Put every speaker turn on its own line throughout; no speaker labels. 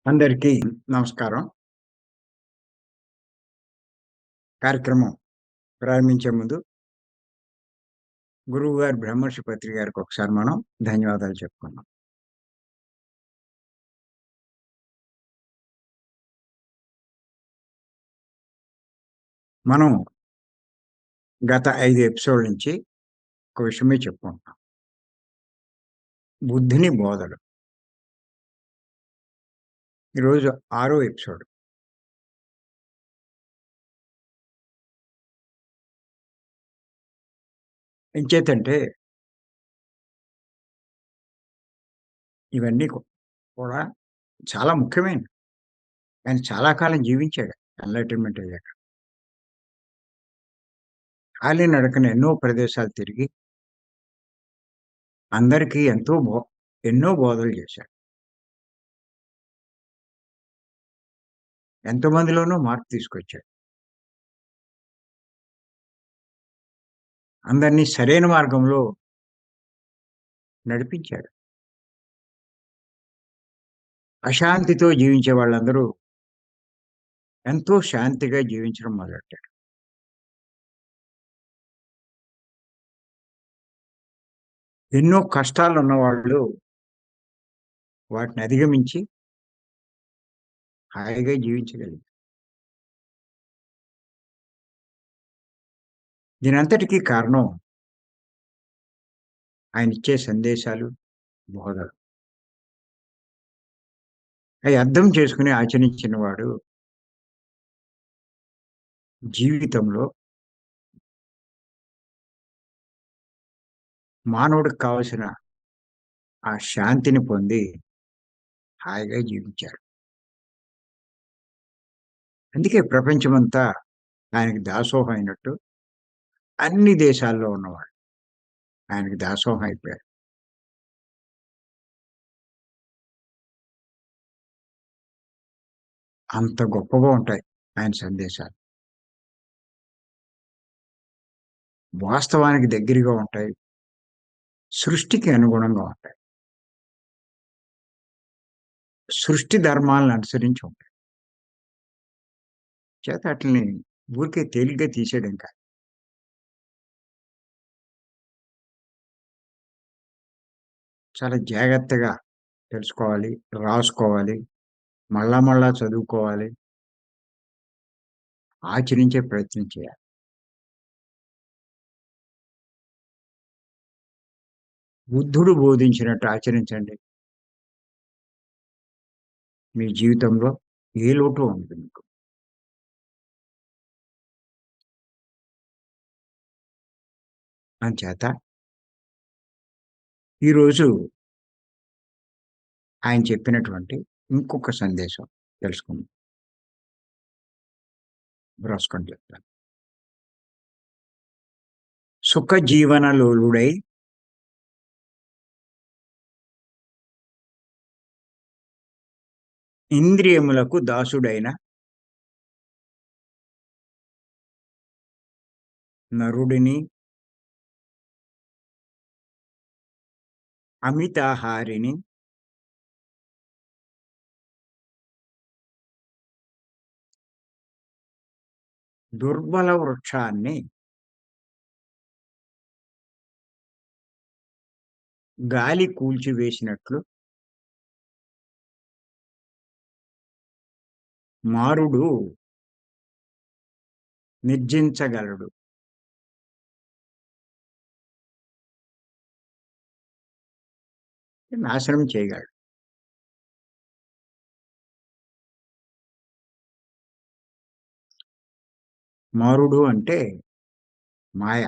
అందరికీ నమస్కారం. కార్యక్రమం ప్రారంభించే ముందు గురువుగారు బ్రహ్మర్షి పత్రి గారికి ఒకసారి మనం ధన్యవాదాలు చెప్పుకుందాం. మనం గత 5 ఎపిసోడ్‌ల నుంచి ఒక విషయమే చెప్పుకుంటున్నాం. బుద్ధుని బోధలు. ఈరోజు ఆరో ఎపిసోడ్. ఎంచేతంటే ఇవన్నీ కూడా చాలా ముఖ్యమైనవి. ఆయన చాలా కాలం జీవించాడు ఎన్‌లైటన్‌మెంట్ అయ్యాక. కాలినడకన ఎన్నో ప్రదేశాలు తిరిగి అందరికీ ఎన్నో బోధలు చేశాడు. ఎంతోమందిలోనూ మార్పు తీసుకొచ్చాడు. అందరినీ సరైన మార్గంలో నడిపించాడు. అశాంతితో జీవించే వాళ్ళందరూ ఎంతో శాంతిగా జీవించడం మొదలెట్టారు. ఎన్నో కష్టాలున్నవాళ్ళు వాటిని అధిగమించి హాయిగా జీవించగలిగారు. దీనంతటికీ కారణం ఆయనిచ్చే సందేశాలు, బోధలు. అయి అర్థం చేసుకొని ఆచరించిన వాడు జీవితంలో మానవుడికి కావాల్సిన ఆ శాంతిని పొంది హాయిగా జీవించాడు. అందుకే ప్రపంచమంతా ఆయనకి దాసోహం అయినట్టు అన్ని దేశాల్లో ఉన్నవాళ్ళు ఆయనకి దాసోహం అయిపోయారు. అంత గొప్పగా ఉంటాయి ఆయన సందేశాలు. వాస్తవానికి దగ్గరగా ఉంటాయి. సృష్టికి అనుగుణంగా ఉంటాయి. సృష్టి ధర్మాలను అనుసరించి ఉంటాయి. చేత ఆటిల్ని ఊరికే తేలిగ్గా తీసేయడం కాదు. చాలా జాగ్రత్తగా తెలుసుకోవాలి, రాసుకోవాలి, మళ్ళా మళ్ళా చదువుకోవాలి, ఆచరించే ప్రయత్నం చేయాలి. బుద్ధుడు బోధించినట్టు ఆచరించండి. మీ జీవితంలో ఏ లోటు ఉండదు మీకు. అంచేత ఈరోజు ఆయన చెప్పినటువంటి ఇంకొక సందేశం తెలుసుకుందాం. రాసుకొని చెప్తాను. సుఖ జీవన లోలుడై ఇంద్రియములకు దాసుడైన నరుడిని అమితాహారిని దుర్బల వృక్షాన్ని గాలి కూల్చివేసినట్లు మారుడు నిర్జించగలడు. నాశనం చేయగలడు. మారుడు అంటే మాయ.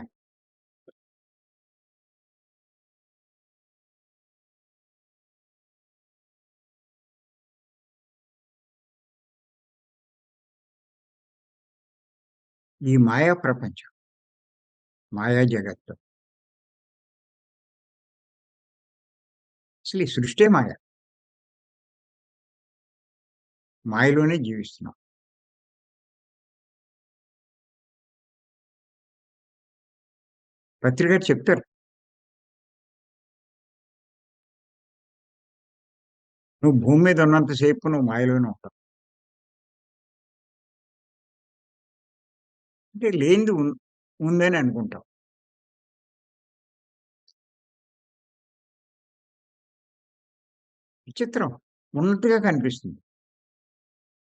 ఈ మాయా ప్రపంచం, మాయా జగత్తు. అసలు ఈ సృష్టే మాయ. మాయలోనే జీవిస్తున్నాం. పత్రి గారు చెప్తారు. నువ్వు భూమి మీద ఉన్నంత సేపు నువ్వు మాయలోనే ఉంటావు. అంటే లేనిది ఉందని అనుకుంటావు. విచిత్రం. ఉన్నట్టుగా కనిపిస్తుంది.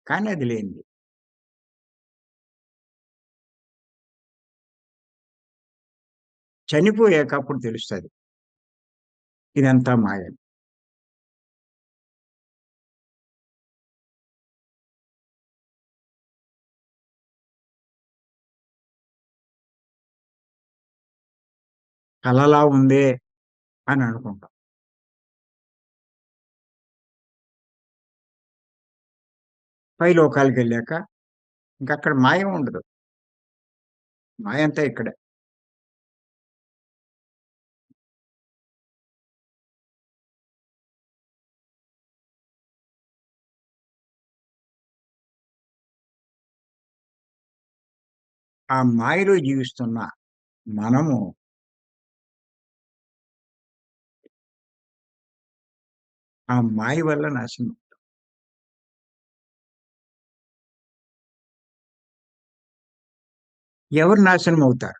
కానీ అది లేనిది. చనిపోయాక అప్పుడు తెలుస్తది. ఇదంతా మాయని. కలలా ఉందే అని అనుకుంటాం. పై లోకాలకెళ్ళాక ఇంకక్కడ మాయ ఉండదు. మాయంతా ఇక్కడే. ఆ మాయలో జీవిస్తున్న మనము ఆ మాయ వల్ల నాశనం. ఎవరు నాశనం అవుతారు?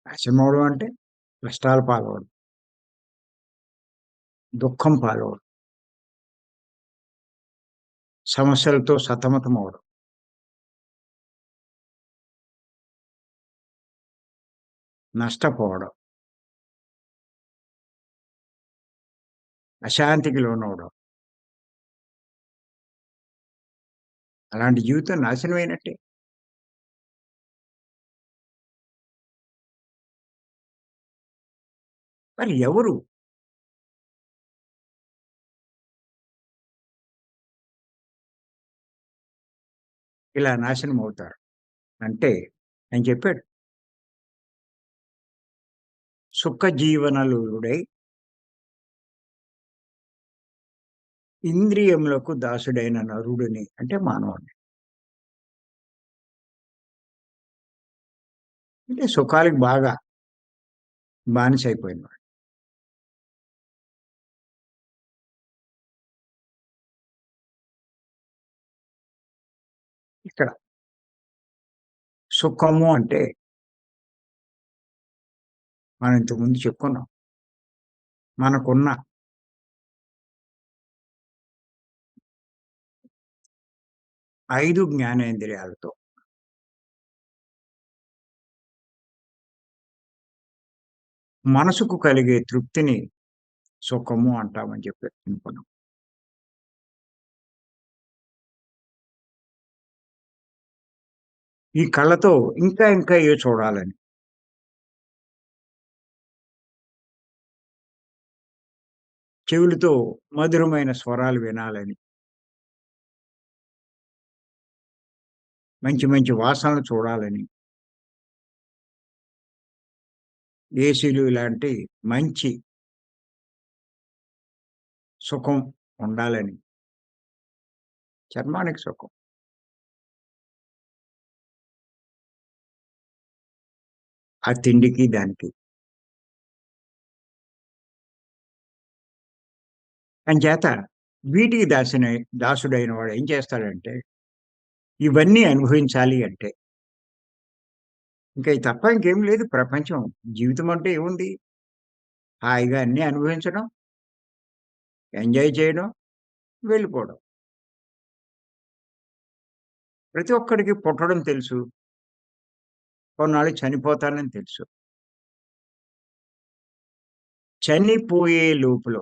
నాశనం అవ్వడం అంటే కష్టాల పాలవ్వడం, దుఃఖం పాలవ్వడం, సమస్యలతో సతమతమవ్వడం, నష్టపోవడం, అశాంతికి లోనవ్వడం. అలాంటి జీవితం నాశనమైనట్టే. మరి ఎవరు ఇలా నాశనం అవుతారు? అంటే ఆయన చెప్పాడు. సుఖ జీవనలుడై ఇంద్రియములకు దాసుడైన నరుడిని అంటే మానవుడిని. అంటే సుఖాలకి బాగా బానిసైపోయినవాడు. ఇక్కడ సుఖము అంటే మనం ఇంతకుముందు చెప్పుకున్నాం. మనకున్న 5 జ్ఞానేంద్రియాలతో మనసుకు కలిగే తృప్తిని సుఖము అంటామని చెప్పి అనుకున్నాం. ఈ కళ్ళతో ఇంకా ఇంకా ఏవో చూడాలని, చెవులతో మధురమైన స్వరాలు వినాలని, మంచి మంచి వాసనలు చూడాలని, ఏసీలు ఇలాంటి మంచి సుఖం ఉండాలని, చర్మానికి సుఖం. ఆ తిండికి దానికి. అంచేత వీటికి దాసుడైన వాడు ఏం చేస్తాడంటే, ఇవన్నీ అనుభవించాలి అంటే, ఇంక ఇది తప్ప ఇంకేం లేదు ప్రపంచం. జీవితం అంటే ఏముంది? హాయిగా అన్నీ అనుభవించడం, ఎంజాయ్ చేయడం, వెళ్ళిపోవడం. ప్రతి ఒక్కడికి పుట్టడం తెలుసు. కొన్నాళ్ళకి చనిపోతానని తెలుసు. చనిపోయే లోపులో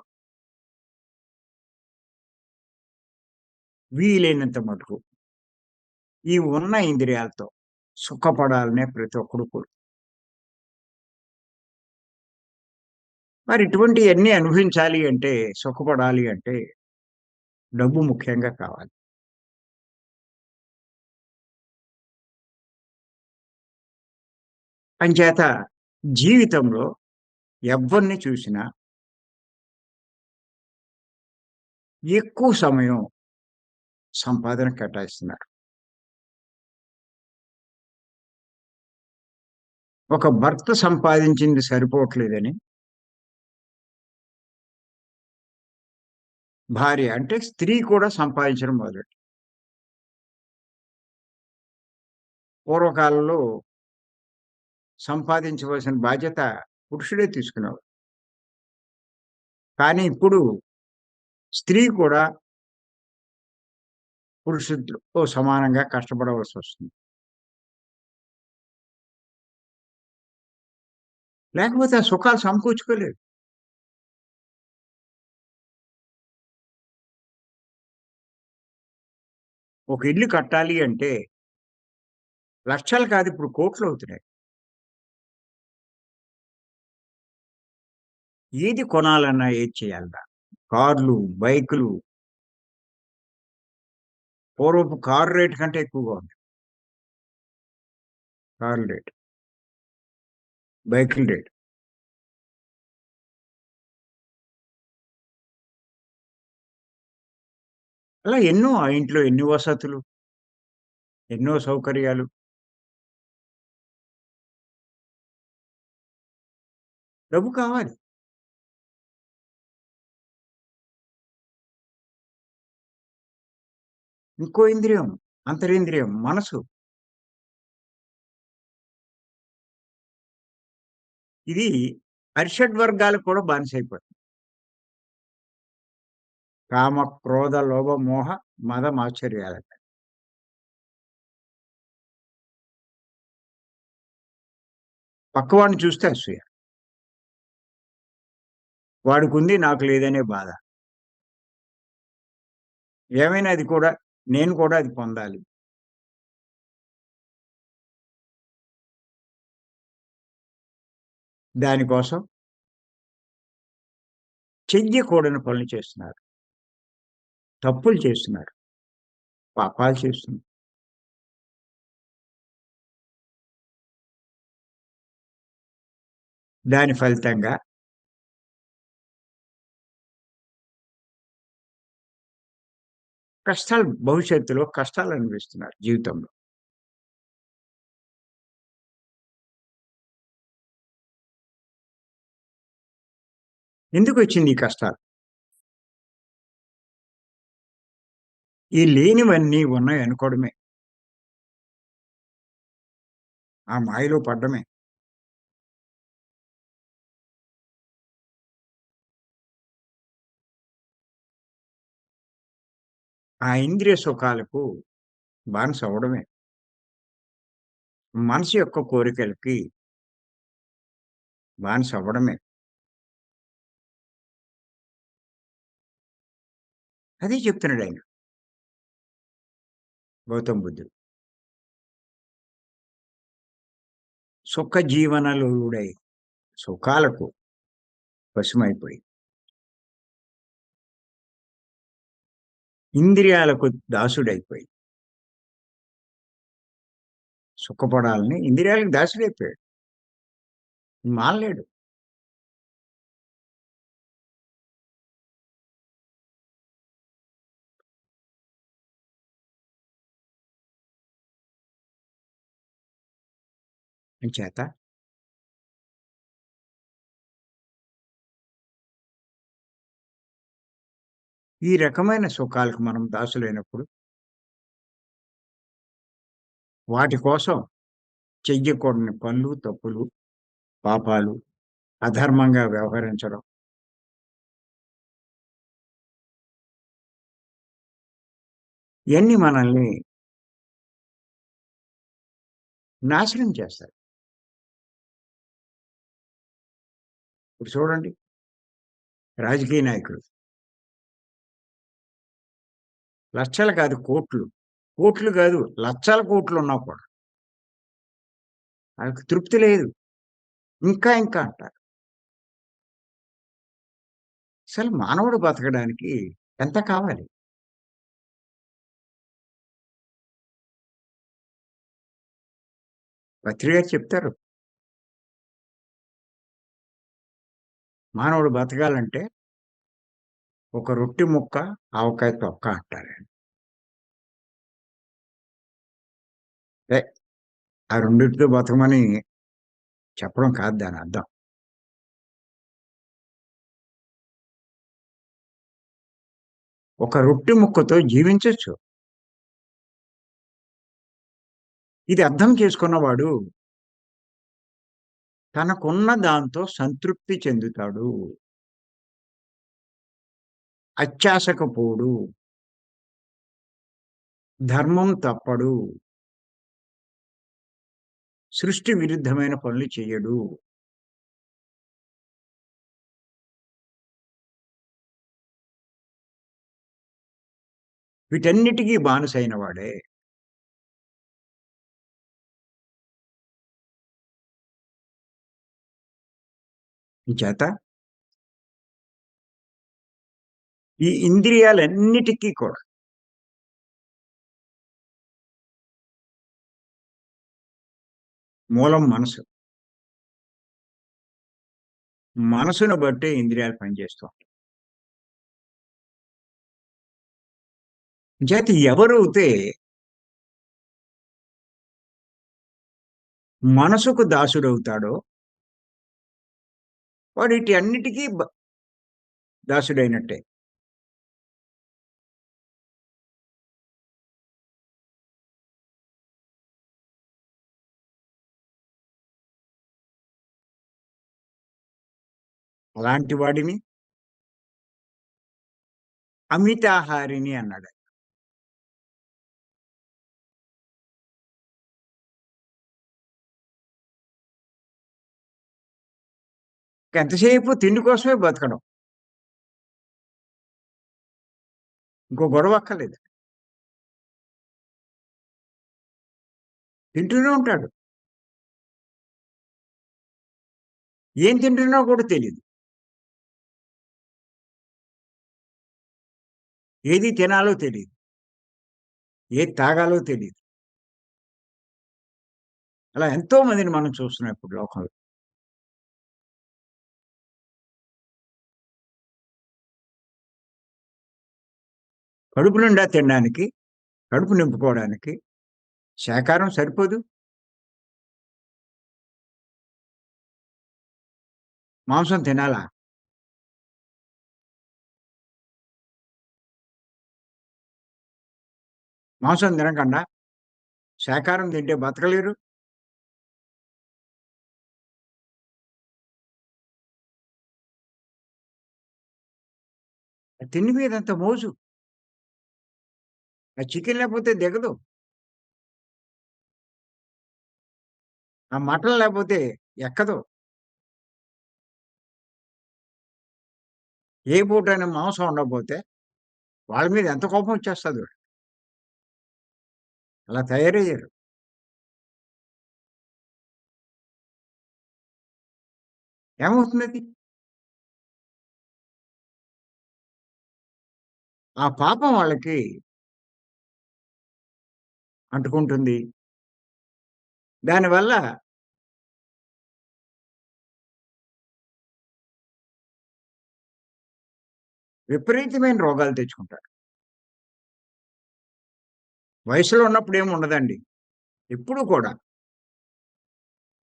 వీలైనంత మటుకు ఈ ఉన్న ఇంద్రియాలతో సుఖపడాలనే ప్రతి ఒక్కడు కోరు. మరి ఇటువంటియన్నీ అనుభవించాలి అంటే, సుఖపడాలి అంటే డబ్బు ముఖ్యంగా కావాలి. అంచేత జీవితంలో ఎవ్వరిని చూసినా ఎక్కువ సమయం సంపాదనకు కేటాయిస్తున్నారు. ఒక భర్త సంపాదించింది సరిపోవట్లేదని భార్య అంటే స్త్రీ కూడా సంపాదించడం మొదలెట్టింది. పూర్వకాలంలో సంపాదించవలసిన బాధ్యత పురుషుడే తీసుకునేవాడు. కానీ ఇప్పుడు స్త్రీ కూడా పురుషుడితో సమానంగా కష్టపడవలసొస్తుంది. లేకపోతే ఆ సుఖాలు సమకూర్చుకోలేదు. ఒక ఇల్లు కట్టాలి అంటే లక్షలు కాదు, ఇప్పుడు కోట్లవుతున్నాయి. ఏది కొనాలన్నా, ఏది చేయాలన్నా కార్లు, బైకులు, పూర్వపు కారు రేటు కంటే ఎక్కువగా ఉంది. కార్ల రేటు, బైకుల రేటు. అలా ఎన్నో ఆ ఇంట్లో ఎన్ని వసతులు, ఎన్నో సౌకర్యాలు. డబ్బు కావాలి. ఇంకో ఇంద్రియం, అంతరింద్రియం మనసు. ఇది అరిషడ్ వర్గాలకు కూడా బానిసైపోయింది. కామ, క్రోధ, లోభ, మోహ, మద, మాత్సర్యాలట. పక్కవాడిని చూస్తే అసూయ. వాడికుంది నాకు లేదనే బాధ. ఏమైనా అది కూడా నేను కూడా అది పొందాలి. దానికోసం చెయ్యకూడని పనులు చేస్తున్నారు. తప్పులు చేస్తున్నారు. పాపాలు చేస్తున్నారు. దాని ఫలితంగా భవిష్యత్తులో కష్టాలు అనుభవిస్తున్నారు జీవితంలో. ఎందుకొచ్చింది ఈ కష్టాలు? ఈ లేనివన్నీ ఉన్నాయనుకోవడమే. ఆ మాయలో పడ్డమే. ఆ ఇంద్రియ సుఖాలకు బానిసవ్వడమే. మనసు యొక్క కోరికలకి బానిసవ్వడమే. అదే చెప్తున్నాడాయన గౌతమ్ బుద్ధుడు. సుఖ జీవనలుడై సుఖాలకు వశమైపోయి, ఇంద్రియాలకు దాసుడైపోయి, సుఖపడాలని ఇంద్రియాలకు దాసుడైపోయాడు. మానలేడు. అంచేత ఈ రకమైన సుఖాలకు మనం దాసులైనప్పుడు వాటి కోసం చెయ్యకూడని పనులు, తప్పులు, పాపాలు, అధర్మంగా వ్యవహరించడం, ఇయన్నీ మనల్ని నాశనం చేస్తాయి. ఇప్పుడు చూడండి, రాజకీయ నాయకులు లక్షలు కాదు కోట్లు, కోట్లు కాదు లక్షల కోట్లున్నా కూడా ఆళ్ళకి తృప్తి లేదు. ఇంకా ఇంకా అంటారు. అసలు మానవుడు బతకడానికి ఎంత కావాలి? పత్రి గారు చెప్తారు. మానవుడు బతకాలంటే ఒక రొట్టె ముక్క, ఆవకాయ తొక్క అంటారాయన. ఏ ఆ రెండిటితో బతకమని చెప్పడం కాదు దానర్థం. ఒక రొట్టె ముక్కతో జీవించొచ్చు. ఇది అర్థం చేసుకున్నవాడు తనకున్న దాంతో సంతృప్తి చెందుతాడు. అత్యాశకు పోడు. ధర్మం తప్పడు. సృష్టి విరుద్ధమైన పనులు చెయ్యడు. వీటన్నిటికి బానిసైన వాడే. ఇంచేత ఈ ఇంద్రియాలన్నిటికీ కూడా మూలం మనసు. మనసును బట్టే ఇంద్రియాలు పనిచేస్తూ ఉంటాయి. ఇంచేత ఎవరైతే మనసుకు దాసుడవుతాడో వాడు ఈటన్నిటికీ దాసుడైనట్టే. అలాంటి వాడిని అమితాహారిని అన్నాడు. ఎంతసేపు తిండి కోసమే బతకడం. ఇంకో గొడవ అక్కర్లేదు. తింటూనే ఉంటాడు. ఏం తింటున్నాడో కూడా తెలీదు. ఏది తినాలో తెలీదు. ఏది తాగాలో తెలీదు. అలా ఎంతో మందిని మనం చూస్తున్నాం ఇప్పుడు లోకంలో. కడుపు నిండా తినడానికి, కడుపు నింపుకోవడానికి శాకాహారం సరిపోదు. మాంసం తినాలా? మాంసం తినకుండా శాకాహారం తింటే బతకలేరు. ఆ తిండి మీద అంత మోజు. ఆ చికెన్ లేకపోతే దిగదు. ఆ మటన్ లేకపోతే ఎక్కదు. ఏ పూటైనా మాంసం ఉండకపోతే వాళ్ళ మీద ఎంత కోపం వచ్చేస్తదో. అలా తయారయ్యారు. ఏమవుతుందది? ఆ పాపం వాళ్ళకి అంటుకుంటుంది. దానివల్ల విపరీతమైన రోగాలు తెచ్చుకుంటారు. వయసులో ఉన్నప్పుడు ఏమి ఉండదండి. ఎప్పుడు కూడా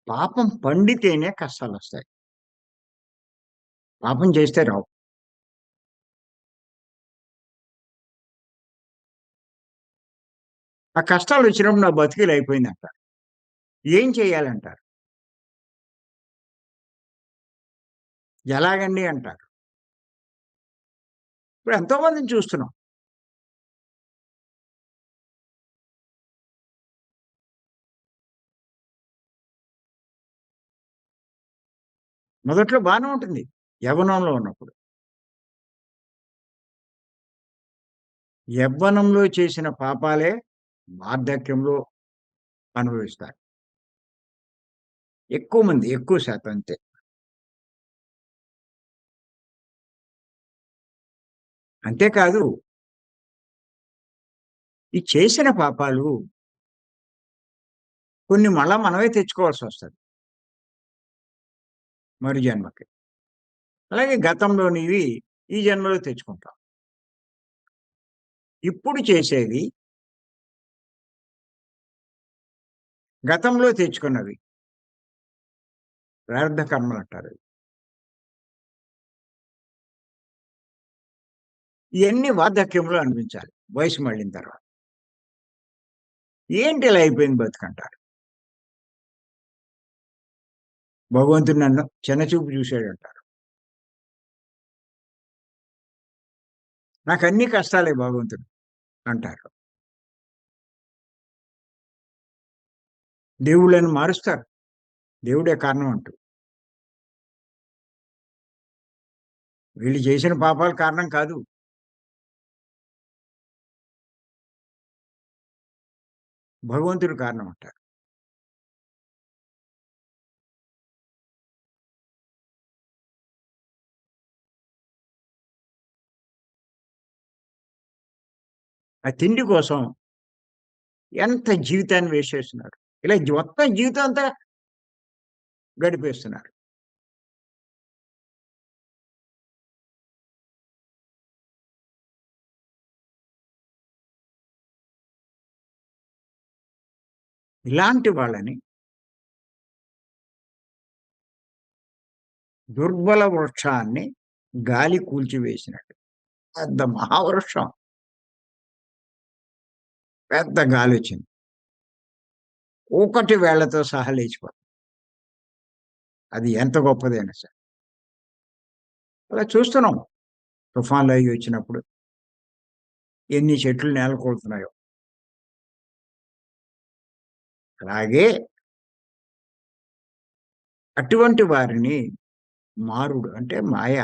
పాపం పండితేనే కష్టాలొస్తాయి. పాపం చేస్తే రావు. ఆ కష్టాలొచ్చినప్పుడు నా బతుకిలయిపోయిందంటారు. ఏం చేయాలంటారు? ఎలాగండి అంటారు. ఇప్పుడు ఎంతో మందిని చూస్తున్నాం. మొదట్లో బానే ఉంటుంది. యవ్వనంలో ఉన్నప్పుడు. యవ్వనంలో చేసిన పాపాలే వార్ధక్యంలో అనుభవిస్తారు. ఎక్కువ మంది, ఎక్కువ శాతం అంతే. అంతేకాదు ఈ చేసిన పాపాలు కొన్ని మళ్ళా మనమే తెచ్చుకోవాల్సొస్తది మరు జన్మకి. అలాగే గతంలోనివి ఈ జన్మలో తెచ్చుకుంటాం. ఇప్పుడు చేసేవి గతంలో తెచ్చుకున్నవి. ప్రారబ్ధ కర్మలంటారు. ఇయన్నీ వార్ధక్యంలో అనిపించాలి. వయసు మళ్ళిన తర్వాత. ఏంటి ఇలా అయిపోయింది బతుకంటారు. భగవంతుడు నన్ను చిన్నచూపు చూసాడంటారు. నాకన్నీ కష్టాలే భగవంతుడు అంటారు. దేవుళ్ళని మారుస్తారు. దేవుడే కారణం అంటూ. వీళ్ళు చేసిన పాపాలు కారణం కాదు. భగవంతుడు కారణం అంటారు. ఆ తిండి కోసం ఎంత జీవితాన్ని వేస్ట్ చేస్తున్నారు. ఇలా మొత్తం జీవితం అంతా గడిపేస్తున్నారు. ఇలాంటి వాళ్ళని దుర్బల వృక్షాన్ని గాలి కూల్చివేసినట్టు. పెద్ద మహావృక్షం. పెద్ద గాలొచ్చింది. కూకటి వేళ్ళతో సహా లేచిపోతుంది. అది ఎంత గొప్పదైనా సరే. అలా చూస్తున్నాం. తుఫాన్‌లయి వచ్చినప్పుడు ఎన్ని చెట్లు నేలకూలుతున్నాయో. అలాగే అటువంటి వారిని మారుడు అంటే మాయ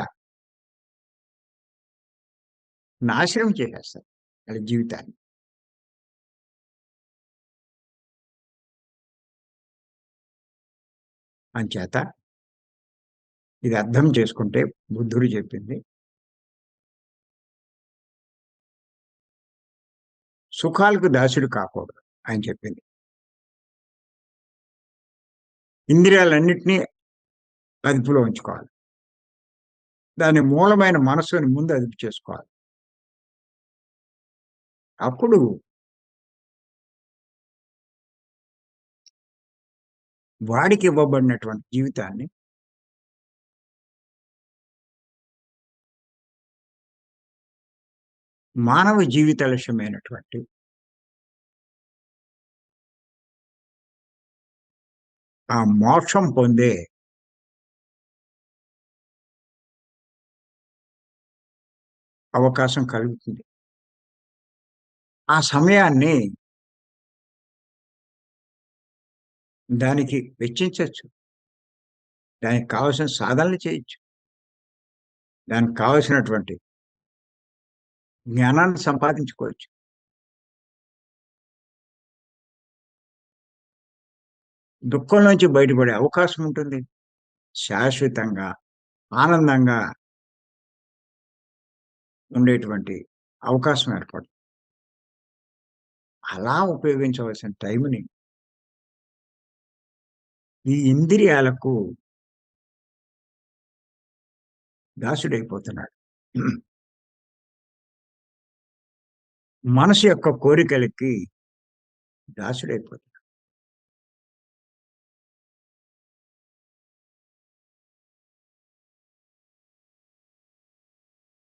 నాశనం చేసేస్తది వాళ్ళ జీవితాన్ని. అంచేత ఇది అర్థం చేసుకుంటే బుద్ధుడు చెప్పింది. సుఖాలకు దాసుడు కాకూడదు ఆయన చెప్పింది. ఇంద్రియాలన్నిటిని అదుపులో ఉంచుకోవాలి. దాని మూలమైన మనస్సుని ముందు అదుపు చేసుకోవాలి. అప్పుడు వాడికి ఇవ్వబడినటువంటి జీవితాన్ని మానవ జీవిత లక్ష్యమైనటువంటి ఆ మోక్షం పొందే అవకాశం కలుగుతుంది. ఆ సమయాన్ని దానికి వెచ్చించొచ్చు. దానికి కావాల్సిన సాధనలు చేయొచ్చు. దానికి కావాల్సినటువంటి జ్ఞానాన్ని సంపాదించుకోవచ్చు. దుఃఖం నుంచి బయటపడే అవకాశం ఉంటుంది. శాశ్వతంగా, ఆనందంగా ఉండేటువంటి అవకాశం ఏర్పడుతుంది. అలా ఉపయోగించవలసిన టైంని ఈ ఇంద్రియాలకు దాసుడైపోతున్నాడు. మనసు యొక్క కోరికలకి దాసుడైపోతున్నాడు.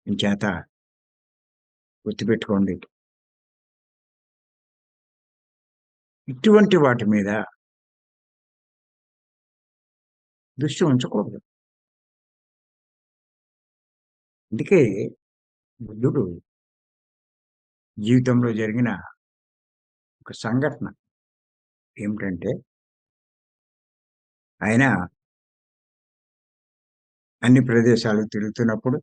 ఇంచేత గుర్తుపెట్టుకోండి. ఇటువంటి వాటి మీద దృష్టి ఉంచకూడదు. అందుకే బుద్ధుడు జీవితంలో జరిగిన ఒక సంఘటన ఏమిటంటే, ఆయన అన్ని ప్రదేశాలు తిరుగుతున్నప్పుడు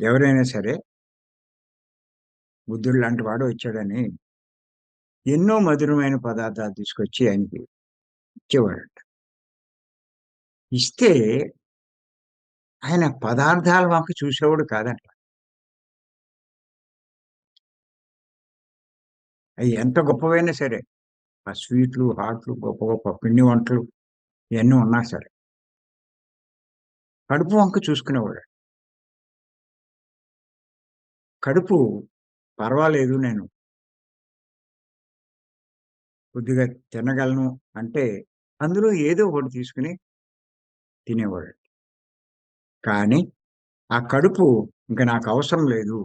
ఎవరైనా సరే బుద్ధుడు లాంటి వాడు వచ్చాడని ఎన్నో మధురమైన పదార్థాలు తీసుకొచ్చి ఆయనకి ఇచ్చేవాడట. ఇస్తే ఆయన పదార్థాల వంక చూసేవాడు కాదంట. అయి ఎంత గొప్పవైనా సరే. ఆ స్వీట్లు, హాట్లు, గొప్ప గొప్ప పిండి వంటలు ఇయన్నీ ఉన్నా సరే. కడుపు వంక చూసుకునేవాడు. కడుపు పర్వాలేదు నేను కొద్దిగా తినగలను అంటే అందులో ఏదో ఒకటి తీసుకొని తినేవాడు. కానీ ఆ కడుపు ఇంక నాకవసరం లేదు.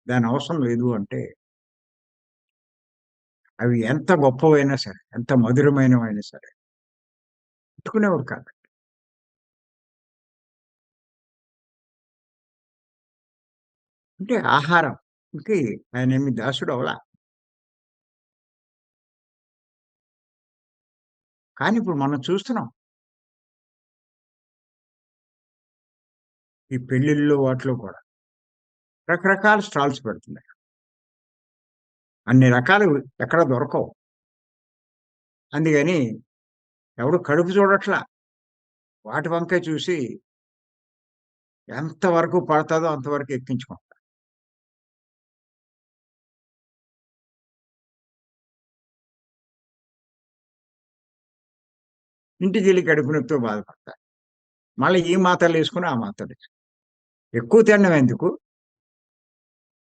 దాని అవసరం లేదు అంటే, అవి ఎంత గొప్పవైనా సరే, ఎంత మధురమైనవైనా సరే, ముట్టుకునేవాడు కాదు. అంటే ఆహారంకి ఆయనేమి దాసుడవలా. కానీ ఇప్పుడు మనం చూస్తున్నాం. ఈ పెళ్ళిల్లో వాటిలో కూడా రకరకాల స్టాల్స్ పెడుతున్నాయి. అన్ని రకాలు ఎక్కడ దొరకవు. అందుకని ఎవడు కడుపు చూడట్లా. వాటి వంకే చూసి ఎంతవరకు పడతాదో అంతవరకు ఎక్కించుకుంటారు. ఇంటికెళ్ళి కడుపు నొప్పితో బాధపడతారు. మళ్ళీ ఈ మాత్రలేసుకొని, ఆ మాత్రలేసుకొని. ఎక్కువ తినడం ఎందుకు?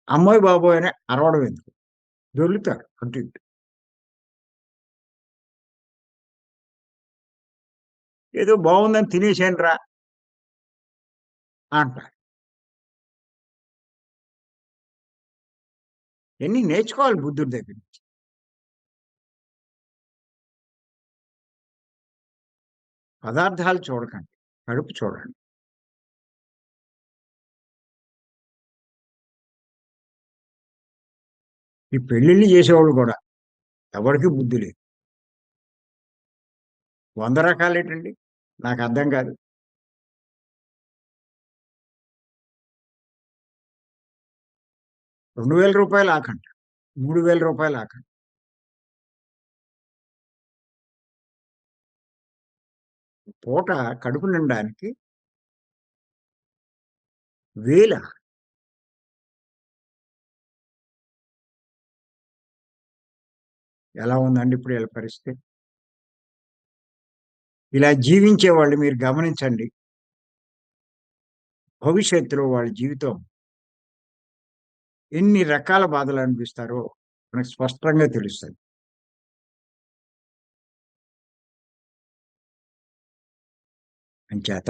అమ్మోయ్ బాబోయ్ అని అరవడం ఎందుకు? దొర్లుతారు అటు ఇటు. ఏదో బావుందని తినేసానురా అంటారు. ఇయన్నీ నేర్చుకోవాలి బుద్ధుడి దగ్గర నుంచి. పదార్థాలు చూడకండి. కడుపు చూడండి. ఈ పెళ్ళిళ్ళు చేసేవాళ్ళు గూడా ఎవరికీ బుద్ధి లేదు. 100 రకాలేటండి? నాకర్థం కాదు. రూ. 2000 ఆకండి. రూ. 3000 ఆకండి. పూట కడుపు నిండడానికి వేలా? ఎలా ఉందండి ఇప్పుడు ఈళ్ళ పరిస్థితి? ఇలా జీవించేవాళ్ళు మీరు గమనించండి. భవిష్యత్తులో వాళ్ళ జీవితం ఎన్ని రకాల బాధలనిపిస్తారో మనకు స్పష్టంగా తెలుస్తది. అంచేత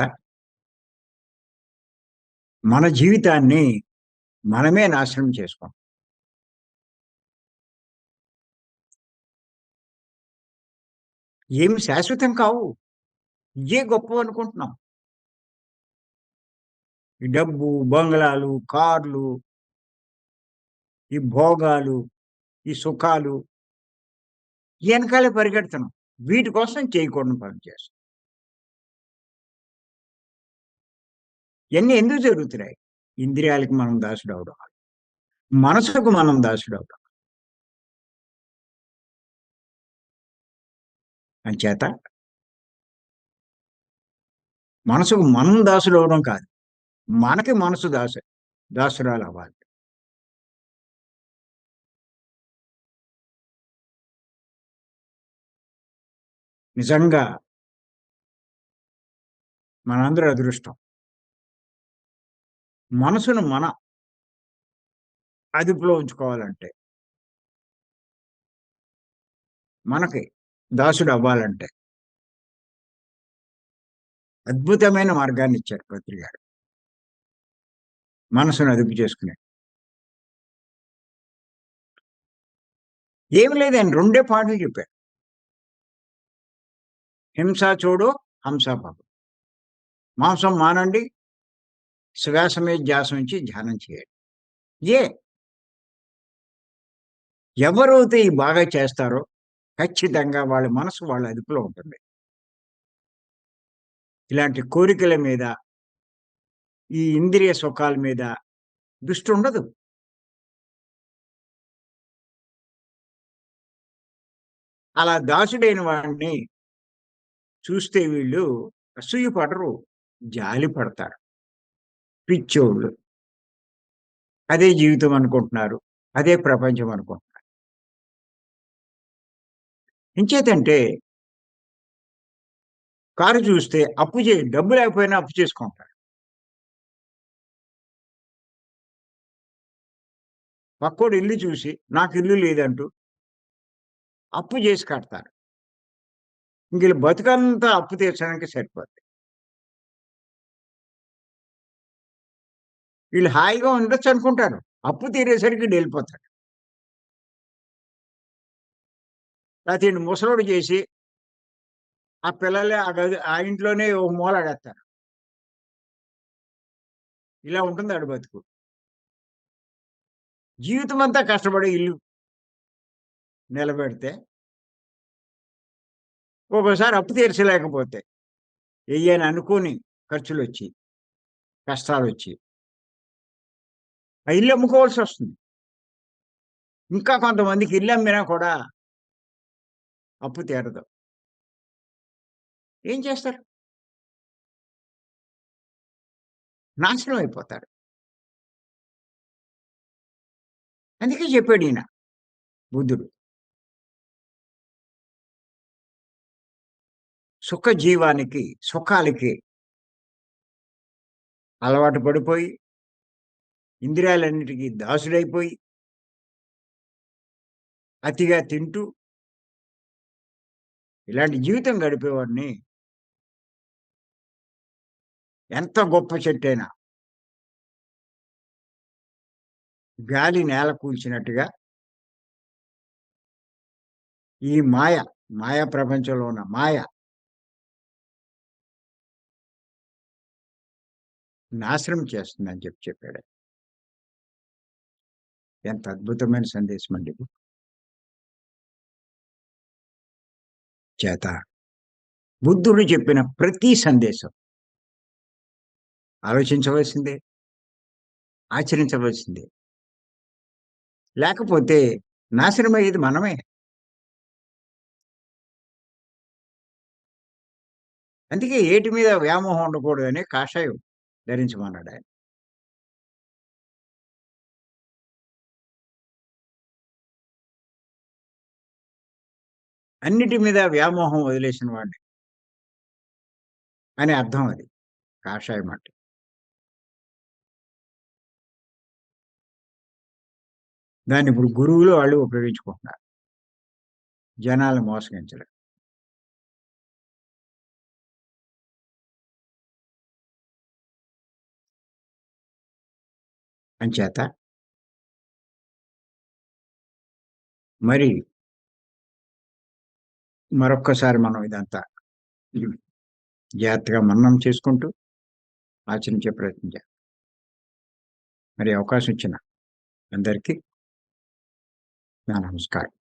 మన జీవితాన్ని మనమే నాశనం చేసుకుంటాం. ఏమి శాశ్వతం కావు. ఇయ్యే గొప్పవనుకుంటున్నాం. ఈ డబ్బు, బంగళాలు, కార్లు, ఈ భోగాలు, ఈ సుఖాలు ఎనకాలే పరిగెడుతున్నాం. వీటి కోసం చేయకూడని పనులు చేస్తాం. ఇయన్నీ ఎందుకు జరుగుతున్నాయి? ఇంద్రియాలకి మనం దాసుడవడం. మనసుకు మనం దాసుడవడం. అంచేత మనసుకు మనం దాసుడవడం కాదు. మనకి మనసు దాసురాలవ్వాలి. నిజంగా మనందరి అదృష్టం. మనసును మన అదుపులో ఉంచుకోవాలంటే, మనకి దాసుడవ్వాలంటే అద్భుతమైన మార్గాన్నిచ్చారు పత్రి గారు. మనసును అదుపు చేసుకునే. ఏమి లేదండి. 2 పాయింట్లు చెప్పారు. హింస చూడు, హంస పాపం. మాంసం మానండి, శ్వాస మీద ధ్యాస ఉంచి ధ్యానం చేయండి. ఏ ఎవరైతే ఈ బాగా చేస్తారో ఖచ్చితంగా వాళ్ళ మనసు వాళ్ళ అదుపులో ఉంటుంది. ఇలాంటి కోరికల మీద, ఈ ఇంద్రియ సుఖాల మీద దృష్టుండదు. అలా దాసుడైన వాడిని చూస్తే వీళ్ళు అసూయ పడరు. జాలి పడతారు. పిచ్చోళ్ళు. అదే జీవితం అనుకుంటున్నారు. అదే ప్రపంచం అనుకుంటున్నారు. ఎంచేతంటే కారు చూస్తే డబ్బు లేకపోయినా అప్పు చేసుకుంటారు. పక్కోడు ఇల్లు చూసి నాకు ఇల్లు లేదంటూ అప్పు చేసి కడతారు. ఇంక బతుకంతా అప్పు తీర్చడానికి సరిపోద్ది. వీళ్ళు హాయిగా ఉండొచ్చు అనుకుంటారు. అప్పు తీరేసరికి ఈడెళ్ళిపోతాడు. లేతే ఈడిని ముసలోడు చేసి, ఆ పిల్లలే ఆ గది ఆ ఇంట్లోనే ఓ మూలడేత్తారు. ఇలా ఉంటుంది ఆడి బతుకు. జీవితమంతా కష్టపడి ఇల్లు నిలబెడితే, ఒక్కోసారి అప్పు తీర్చలేకపోతే, ఎయ్యని అనుకోని ఖర్చులొచ్చి, కష్టాలొచ్చి, ఆ ఇల్లు అమ్ముకోవాల్సొస్తుంది. ఇంకా కొంతమందికి ఇల్లమ్మినా కూడా అప్పు తీరదు. ఏం చేస్తారు? నాశనం అయిపోతారు. అందుకే చెప్పాడీయన బుద్ధుడు. సుఖజీవానికి, సుఖాలకి అలవాటు పడిపోయి, ఇంద్రియాలన్నిటికి దాసుడైపోయి, అతిగా తింటూ, ఇలాంటి జీవితం గడిపేవాడిని ఎంత గొప్ప చెట్టైనా గాలి నేల కూల్చినట్టుగా ఈ మాయా ప్రపంచంలో ఉన్న మాయ నాశనం చేస్తుందని చెప్పాడు. ఎంత అద్భుతమైన సందేశం అండి ఇది. చేత బుద్ధుడు చెప్పిన ప్రతి సందేశం ఆలోచించవలసిందే, ఆచరించవలసిందే. లేకపోతే నాశనమయ్యేది మనమే. అందుకే ఏటి మీద వ్యామోహం ఉండకూడదని కాషాయం ధరించమన్నాడాయన. అన్నిటి మీద వ్యామోహం వదిలేసిన వాడిని అని అర్థం అది. కాషాయం అంటే. దాన్ని ఇప్పుడు గురువులు వాళ్ళు ఉపయోగించుకుంటున్నారు. జనాలను మోసగించడం. అంచేత మరి మరొక్కసారి మనం ఇదంతా జాగ్రత్తగా మననం చేసుకుంటూ ఆచరించే ప్రయత్నం చేయాలి. మరి అవకాశం ఇచ్చిన అందరికీ నా నమస్కారం.